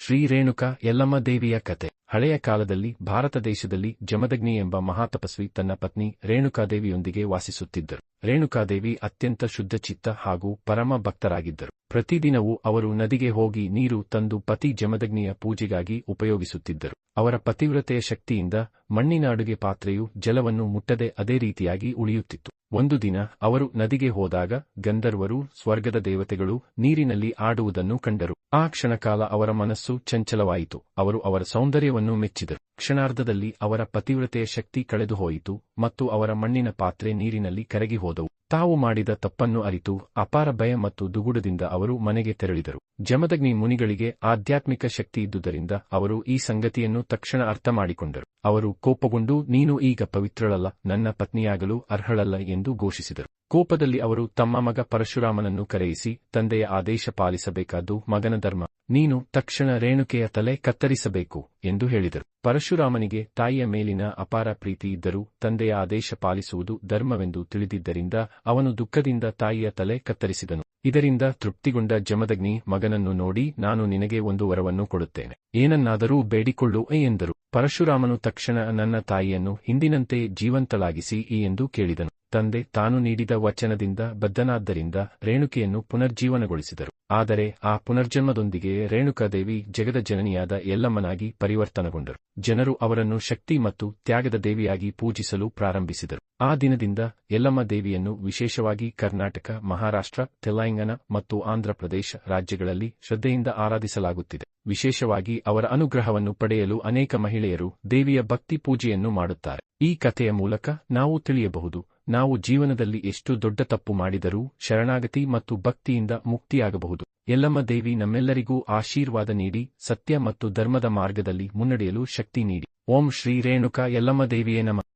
ಶ್ರೀ ರೇಣುಕಾ ಯಲ್ಲಮ್ಮ ದೇವಿಯ ಕತೆ. ಹಳೆಯ ಕಾಲದಲ್ಲಿ ಭಾರತ ದೇಶದಲ್ಲಿ ಜಮದಗ್ನಿ ಎಂಬ ಮಹಾತಪಸ್ವಿ ತನ್ನ ಪತ್ನಿ ರೇಣುಕಾದೇವಿಯೊಂದಿಗೆ ವಾಸಿಸುತ್ತಿದ್ದರು. ರೇಣುಕಾದೇವಿ ಅತ್ಯಂತ ಶುದ್ಧಚಿತ್ತ ಹಾಗೂ ಪರಮ ಭಕ್ತರಾಗಿದ್ದರು. ಪ್ರತಿದಿನವೂ ಅವರು ನದಿಗೆ ಹೋಗಿ ನೀರು ತಂದು ಪತಿ ಜಮದಗ್ನಿಯ ಪೂಜೆಗಾಗಿ ಉಪಯೋಗಿಸುತ್ತಿದ್ದರು. ಅವರ ಪತಿವ್ರತೆಯ ಶಕ್ತಿಯಿಂದ ಮಣ್ಣಿನ ಅಡುಗೆ ಪಾತ್ರೆಯು ಜಲವನ್ನು ಮುಟ್ಟದೆ ಅದೇ ರೀತಿಯಾಗಿ ಉಳಿಯುತ್ತಿತ್ತು. ಒಂದು ದಿನ ಅವರು ನದಿಗೆ ಹೋದಾಗ ಗಂಧರ್ವರು, ಸ್ವರ್ಗದ ದೇವತೆಗಳು ನೀರಿನಲ್ಲಿ ಆಡುವುದನ್ನು ಕಂಡರು. ಆ ಕ್ಷಣಕಾಲ ಅವರ ಮನಸ್ಸು ಚಂಚಲವಾಯಿತು. ಅವರು ಅವರ ಸೌಂದರ್ಯವನ್ನು ಮೆಚ್ಚಿದರು. ಕ್ಷಣಾರ್ಧದಲ್ಲಿ ಅವರ ಪತಿವ್ರತೆಯ ಶಕ್ತಿ ಕಳೆದುಹೋಯಿತು ಮತ್ತು ಅವರ ಮಣ್ಣಿನ ಪಾತ್ರೆ ನೀರಿನಲ್ಲಿ ಕರಗಿ ಹೋದವು. ತಾವು ಮಾಡಿದ ತಪ್ಪನ್ನು ಅರಿತು ಅಪಾರ ಭಯ ಮತ್ತು ದುಗುಡದಿಂದ ಅವರು ಮನೆಗೆ ತೆರಳಿದರು. ಜಮದಗ್ನಿ ಮುನಿಗಳಿಗೆ ಆಧ್ಯಾತ್ಮಿಕ ಶಕ್ತಿ ಇದ್ದುದರಿಂದ ಅವರು ಈ ಸಂಗತಿಯನ್ನು ತಕ್ಷಣ ಅರ್ಥ ಮಾಡಿಕೊಂಡರು. ಅವರು ಕೋಪಗೊಂಡು, ನೀನು ಈಗ ಪವಿತ್ರಳಲ್ಲ, ನನ್ನ ಪತ್ನಿಯಾಗಲು ಅರ್ಹಳಲ್ಲ ಎಂದು ಘೋಷಿಸಿದರು. ಕೋಪದಲ್ಲಿ ಅವರು ತಮ್ಮ ಮಗ ಪರಶುರಾಮನನ್ನು ಕರೆಯಿಸಿ, ತಂದೆಯ ಆದೇಶ ಪಾಲಿಸಬೇಕಾದ್ದು ಮಗನ ಧರ್ಮ, ನೀನು ತಕ್ಷಣ ರೇಣುಕೆಯ ತಲೆ ಕತ್ತರಿಸಬೇಕು ಎಂದು ಹೇಳಿದರು. ಪರಶುರಾಮನಿಗೆ ತಾಯಿಯ ಮೇಲಿನ ಅಪಾರ ಪ್ರೀತಿ ಇದ್ದರೂ ತಂದೆಯ ಆದೇಶ ಪಾಲಿಸುವುದು ಧರ್ಮವೆಂದು ತಿಳಿದಿದ್ದರಿಂದ ಅವನು ದುಃಖದಿಂದ ತಾಯಿಯ ತಲೆ ಕತ್ತರಿಸಿದನು. ಇದರಿಂದ ತೃಪ್ತಿಗೊಂಡ ಜಮದಗ್ನಿ ಮಗನನ್ನು ನೋಡಿ, ನಾನು ನಿನಗೆ ಒಂದು ವರವನ್ನು ಕೊಡುತ್ತೇನೆ, ಏನನ್ನಾದರೂ ಬೇಡಿಕೊಳ್ಳು ಎಂದರು. ಪರಶುರಾಮನು ತಕ್ಷಣ ನನ್ನ ತಾಯಿಯನ್ನು ಹಿಂದಿನಂತೆ ಜೀವಂತಳಾಗಿಸಿ ಎಂದು ಕೇಳಿದನು. ತಂದೆ ತಾನು ನೀಡಿದ ವಚನದಿಂದ ಬದ್ಧನಾದ್ದರಿಂದ ರೇಣುಕೆಯನ್ನು ಪುನರ್ಜೀವನಗೊಳಿಸಿದರು. ಆದರೆ ಆ ಪುನರ್ಜನ್ಮದೊಂದಿಗೆ ರೇಣುಕಾದೇವಿ ಜಗದ ಜನನಿಯಾದ ಯಲ್ಲಮ್ಮನಾಗಿ ಪರಿವರ್ತನಗೊಂಡರು. ಜನರು ಅವರನ್ನು ಶಕ್ತಿ ಮತ್ತು ತ್ಯಾಗದ ದೇವಿಯಾಗಿ ಪೂಜಿಸಲು ಪ್ರಾರಂಭಿಸಿದರು. ಆ ದಿನದಿಂದ ಯಲ್ಲಮ್ಮ ದೇವಿಯನ್ನು ವಿಶೇಷವಾಗಿ ಕರ್ನಾಟಕ, ಮಹಾರಾಷ್ಟ್ರ, ತೆಲಂಗಾಣ ಮತ್ತು ಆಂಧ್ರಪ್ರದೇಶ ರಾಜ್ಯಗಳಲ್ಲಿ ಶ್ರದ್ಧೆಯಿಂದ ಆರಾಧಿಸಲಾಗುತ್ತಿದೆ. ವಿಶೇಷವಾಗಿ ಅವರ ಅನುಗ್ರಹವನ್ನು ಪಡೆಯಲು ಅನೇಕ ಮಹಿಳೆಯರು ದೇವಿಯ ಭಕ್ತಿ ಪೂಜೆಯನ್ನು ಮಾಡುತ್ತಾರೆ. ಈ ಕಥೆಯ ಮೂಲಕ ನಾವು ತಿಳಿಯಬಹುದು, ನಾವು ಜೀವನದಲ್ಲಿ ಎಷ್ಟು ದೊಡ್ಡ ತಪ್ಪು ಮಾಡಿದರೂ ಶರಣಾಗತಿ ಮತ್ತು ಭಕ್ತಿಯಿಂದ ಮುಕ್ತಿಯಾಗಬಹುದು. ಯಲ್ಲಮ್ಮ ದೇವಿ ನಮ್ಮೆಲ್ಲರಿಗೂ ಆಶೀರ್ವಾದ ನೀಡಿ ಸತ್ಯ ಮತ್ತು ಧರ್ಮದ ಮಾರ್ಗದಲ್ಲಿ ಮುನ್ನಡೆಯಲು ಶಕ್ತಿ ನೀಡಿ. ಓಂ ಶ್ರೀ ರೇಣುಕಾ ಯಲ್ಲಮ್ಮ ದೇವಿಯೇ ನಮಃ.